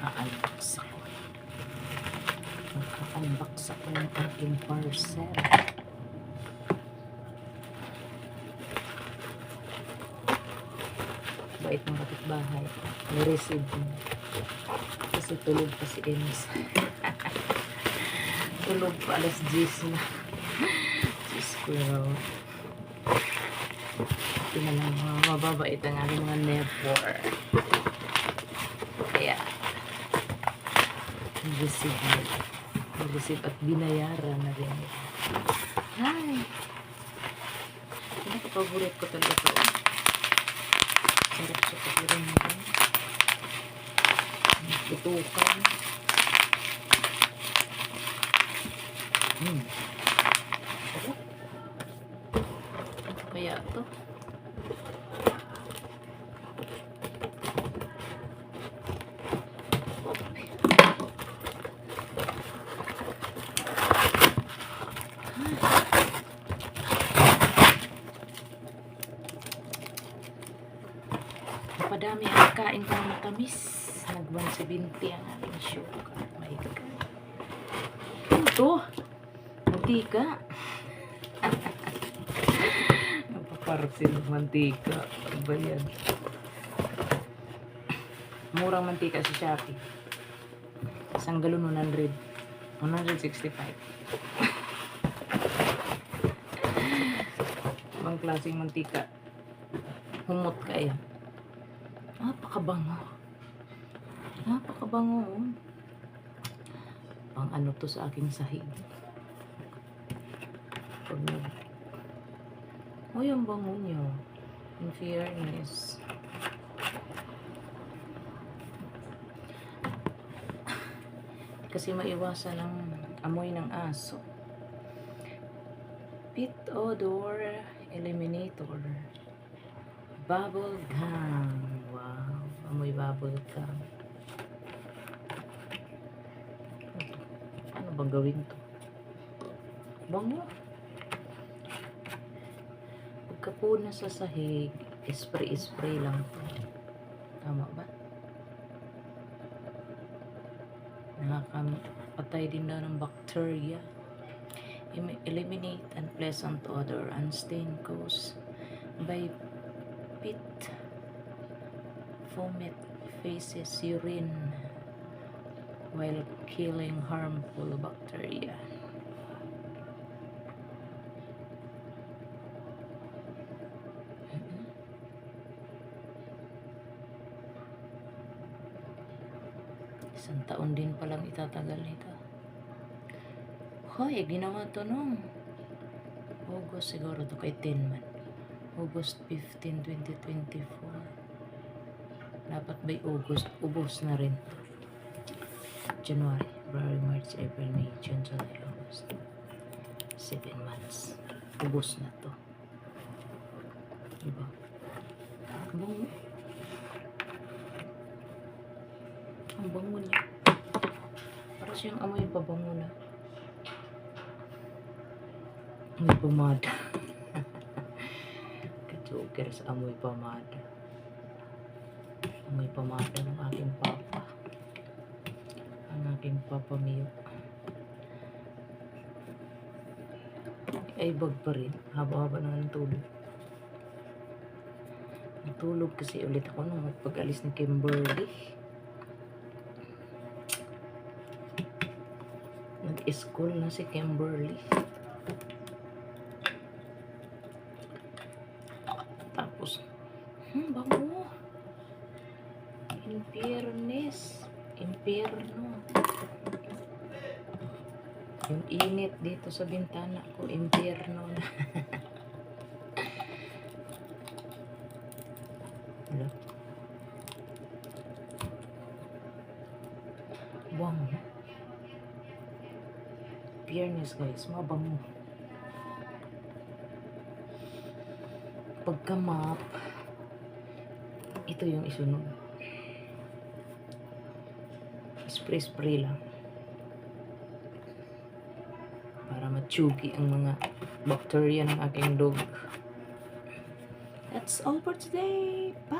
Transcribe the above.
Magka-unbox ako. Magka-unbox ako ng aking parcel. Bait ng kapitbahay. Ni-receive mo. Kasi tulog pa si Ems. Tulog pa, alas 10 na. Si Squirrel. Ito na lang mga mababait ang aking mga neighbor. Kaya, nag-receive at binayaran na rin. Hi! Pinaka-favorite ko talaga ito. Sarap siya pagirin mo rin. Tutukan. Sarap. Ano kaya ito? Napadami ang kain ko ng matamis. Nag-170 ang aking sugar. My God. Ito. Mantika. Napaparsin ng mantika. Ano ba yan? Murang mantika sa Shopee. Isang galon 100. 165. Ibang klaseng mantika. Humot kaya. Napakabango. Napakabango. Pang ano to sa aking sahig. Pag yung bango nyo. In fairness. Kasi maiwasan ang amoy ng aso. Pit odor eliminator. Bubble gum. Wow. Amoy bubble gum. Ano bang gawin to? Bango. Pagkapuna sa sahig, spray lang to. Tama ba? Nakakapatay din daw ng bacteria. Eliminate unpleasant odor and stain caused by pit, vomit, feces, urine while killing harmful bacteria. Isang taon din palang itatagal nito. Hoy, ginawa to nung August siguro to kay 10 man. August 15, 2024. Dapat by August, ubos na rin to. January, February, March, April, May, June, July, August. 7 months. Ubos na to. Diba? Ang bango. Ang bango niya. Para siyang amoy pabango na. Amoy pamada. Ka-joker sa amoy pamada. Amoy pamada ng aking papa. Ang aking papa Mio. Ay bag pa rin. Haba-haba na ng tulog. Natulog kasi ulit ako nung pag-alis ni Kimberly. Nag-school na si Kimberly. Tapos, bango. Impierno. Yung init dito sa bintana ko, impierno na. Hello? Bango. Fairness guys, mabango. Pagka-map, ito yung isunod. Spray lang. Para matsugi ang mga bacteria ng aking dog. That's all for today. Bye!